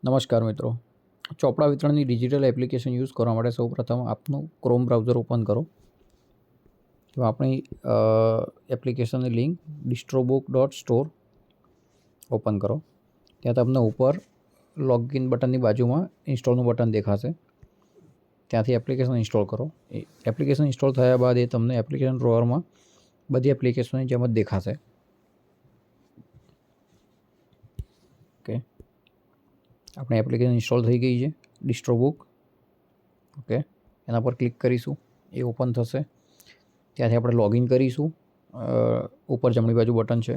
નમસ્કાર મિત્રો, ચોપડા વિતરણની ડિજિટલ એપ્લિકેશન યુઝ કરવા માટે સૌપ્રથમ આપનું ક્રોમ બ્રાઉઝર ઓપન કરો. તો આપણી એપ્લિકેશનની લિંક distrobook.store ઓપન કરો. ત્યાં તમને ઉપર લોગિન બટનની બાજુમાં ઇન્સ્ટોલનું બટન દેખાશે. ત્યાંથી એપ્લિકેશન ઇન્સ્ટોલ કરો. એપ્લિકેશન ઇન્સ્ટોલ થયા બાદ એ તમને એપ્લિકેશન ડ્રોવરમાં બધી એપ્લિકેશનની જેમ જ દેખાશે. ઓકે, આપણી એપ્લિકેશન ઇન્સ્ટોલ થઈ ગઈ છે ડિસ્ટ્રોબુક. ઓકે, એના પર ક્લિક કરીશું, એ ઓપન થશે. ત્યાંથી આપણે લોગિન કરીશું. ઉપર જમણી બાજુ બટન છે,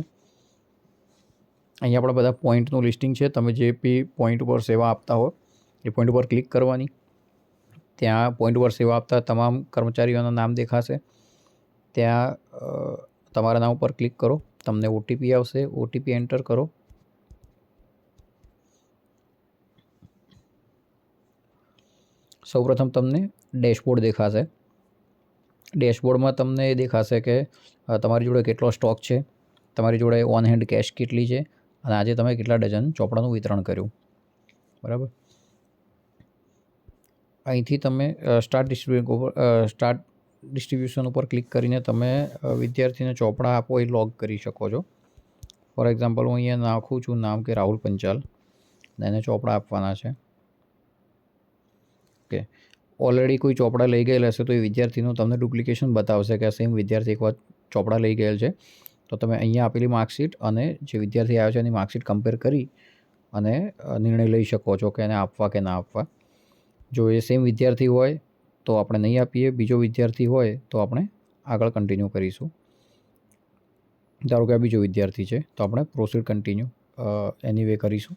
અહીંયા આપણા બધા પોઈન્ટનું લિસ્ટિંગ છે. તમે જે બી પોઈન્ટ ઉપર સેવા આપતા હો એ પોઈન્ટ ઉપર ક્લિક કરવાની. ત્યાં પોઈન્ટ ઉપર સેવા આપતા તમામ કર્મચારીઓના નામ દેખાશે. ત્યાં તમારા નામ ઉપર ક્લિક કરો, તમને ઓટીપી આવશે, ઓટીપી એન્ટર કરો. સૌપ્રથમ તમને ડેશબોર્ડ દેખાશે. ડેશબોર્ડમાં તમને એ દેખાશે કે તમારી જોડે કેટલો સ્ટોક છે, તમારી જોડે ઓન હેન્ડ કેશ કેટલી છે અને આજે તમે કેટલા ડઝન ચોપડાનું વિતરણ કર્યું. બરાબર, અહીંથી તમે સ્ટાર્ટ ડિસ્ટ્રીબ્યુશન ઉપર ક્લિક કરીને તમે વિદ્યાર્થીને ચોપડા આપો એ લોગ કરી શકો છો. ફોર એક્ઝામ્પલ હું અહીંયા નાખું છું નામ કે રાહુલ પંચાલ, એને ચોપડા આપવાના છે. ઓકે, ઓલરેડી કોઈ ચોપડા લઈ ગયેલા હશે તો એ વિદ્યાર્થીનું તમને ડુપ્લિકેશન બતાવશે કે આ સેમ વિદ્યાર્થી એકવાર ચોપડા લઈ ગયેલ છે. તો તમે અહીંયા આપેલી માર્કશીટ અને જે વિદ્યાર્થી આવ્યો છે એની માર્કશીટ કમ્પેર કરી અને નિર્ણય લઈ શકો છો કે એને આપવા કે ના આપવા. જો એ સેમ વિદ્યાર્થી હોય તો આપણે નહીં આપીએ, બીજો વિદ્યાર્થી હોય તો આપણે આગળ કન્ટિન્યુ કરીશું. ધારો કે આ બીજો વિદ્યાર્થી છે તો આપણે પ્રોસીડ કન્ટિન્યુ એની વે કરીશું.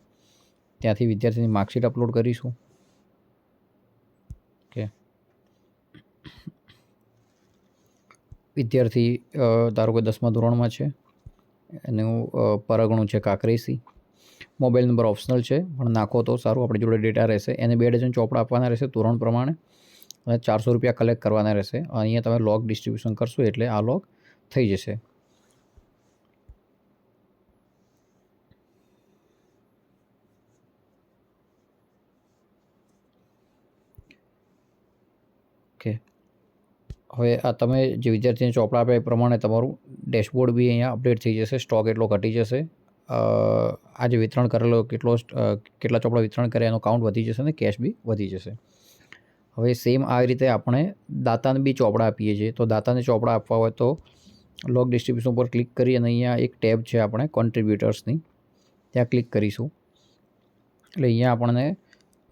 ત્યાંથી વિદ્યાર્થીની માર્કશીટ અપલોડ કરીશું. ઓકે, વિદ્યાર્થી ધારો કે 10મા ધોરણમાં છે, એનું પરગણું છે કાંકરેસી. મોબાઈલ નંબર ઓપ્શનલ છે પણ નાખો તો સારું, આપણી જોડે ડેટા રહેશે. એને 2 ડઝન ચોપડા આપવાના રહેશે ધોરણ પ્રમાણે અને 400 રૂપિયા કલેક્ટ કરવાના રહેશે. અહીંયા તમે લોગ ડિસ્ટ્રીબ્યુશન કરશો એટલે આ લોગ થઈ જશે. ઓકે, હવે આ તમે જે વિદ્યાર્થીને ચોપડા આપ્યા એ પ્રમાણે તમારું ડેશબોર્ડ બી અહીંયા અપડેટ થઈ જશે. સ્ટોક એટલો ઘટી જશે. આજે વિતરણ કરેલો કેટલા ચોપડા વિતરણ કર્યા એનો કાઉન્ટ વધી જશે અને કેશ બી વધી જશે. હવે સેમ આ રીતે આપણે દાતાને બી ચોપડા આપીએ છીએ. તો દાતાને ચોપડા આપવા હોય તો લોગ ડિસ્ટ્રીબ્યુશન પર ક્લિક કરી અને અહીંયા એક ટેબ છે આપણે કોન્ટ્રીબ્યુટર્સની, ત્યાં ક્લિક કરીશું. એટલે અહીંયા આપણને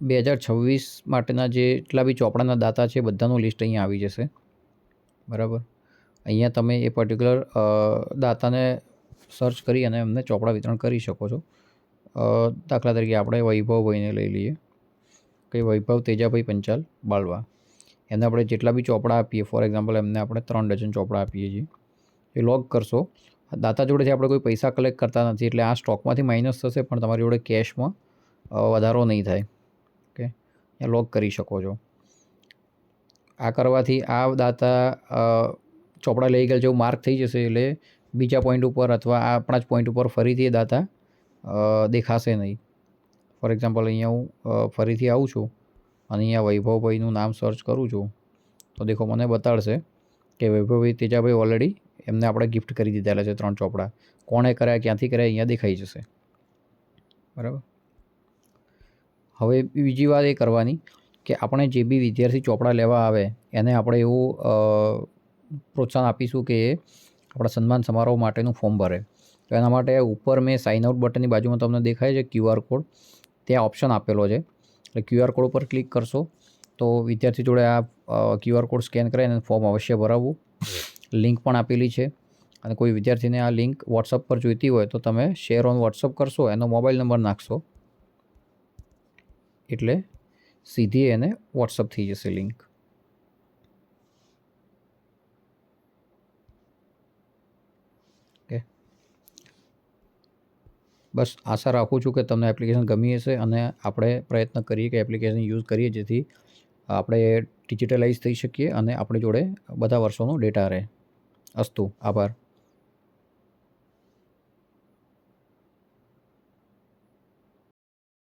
2026 માટેના જેટલા બી ચોપડાના દાતા છે બધાનું લિસ્ટ અહીંયા આવી જશે. બરાબર, અહીંયા તમે એ પર્ટિક્યુલર દાતાને સર્ચ કરી અને એમને ચોપડા વિતરણ કરી શકો છો. દાખલા તરીકે આપણે વૈભવભાઈને લઈ લઈએ કે વૈભવ તેજાભાઈ પંચાલ બાળવા. એમને આપણે જેટલા બી ચોપડા આપીએ, ફોર એક્ઝામ્પલ એમને આપણે 3 ડઝન ચોપડા આપીએ છીએ. એ લોગ કરશો. દાતા જોડેથી આપણે કોઈ પૈસા કલેક્ટ કરતા નથી એટલે આ સ્ટોકમાંથી માઇનસ થશે પણ તમારી જોડે કેશમાં વધારો નહીં થાય. ઓકે, એ લોગ કરી શકો છો. આ કરવાથી આ દાતા ચોપડા લઈ ગયેલ જેવું માર્ક થઈ જશે એટલે બીજા પોઈન્ટ ઉપર અથવા આપણા જ પોઈન્ટ ઉપર ફરીથી એ દાતા દેખાશે નહીં. ફોર એક્ઝામ્પલ અહીંયા હું ફરીથી આવું છું અને અહીંયા વૈભવભાઈનું નામ સર્ચ કરું છું તો દેખો મને બતાડશે કે વૈભવભાઈ તેજાભાઈ ઓલરેડી એમને આપણે ગિફ્ટ કરી દીધેલા છે 3 ચોપડા. કોણે કર્યા, ક્યાંથી કર્યા અહીંયા દેખાઈ જશે. બરાબર, હવે બીજી વાત એ કરવાની કે આપણે જે બી વિદ્યાર્થી ચોપડા લેવા આવે એને આપણે એવું પ્રોત્સાહન આપીશું કે એ આપણા સન્માન સમારોહ માટેનું ફોર્મ ભરે. તો એના માટે ઉપર મેં સાઇન આઉટ બટનની બાજુમાં તમને દેખાય છે QR કોડ, ત્યાં ઓપ્શન આપેલો છે. એટલે QR કોડ ઉપર ક્લિક કરશો તો વિદ્યાર્થી જોડે આ QR કોડ સ્કેન કરીને ફોર્મ અવશ્ય ભરાવવું. લિંક પણ આપેલી છે અને કોઈ વિદ્યાર્થીને આ લિંક વોટ્સઅપ પર જોઈતી હોય તો તમે શેર ઓન વોટ્સઅપ કરશો, એનો મોબાઈલ નંબર નાખશો એટલે સીધી એને વોટ્સઅપ થઈ જશે લિંક. ઓકે, બસ આશા રાખું છું કે તમને એપ્લિકેશન ગમી હશે અને આપણે પ્રયત્ન કરીએ કે એપ્લિકેશન યુઝ કરીએ જેથી આપણે ડિજિટલાઇઝ થઈ શકીએ અને આપણી જોડે બધા વર્ષોનો ડેટા રહે. અસ્તુ, આભાર.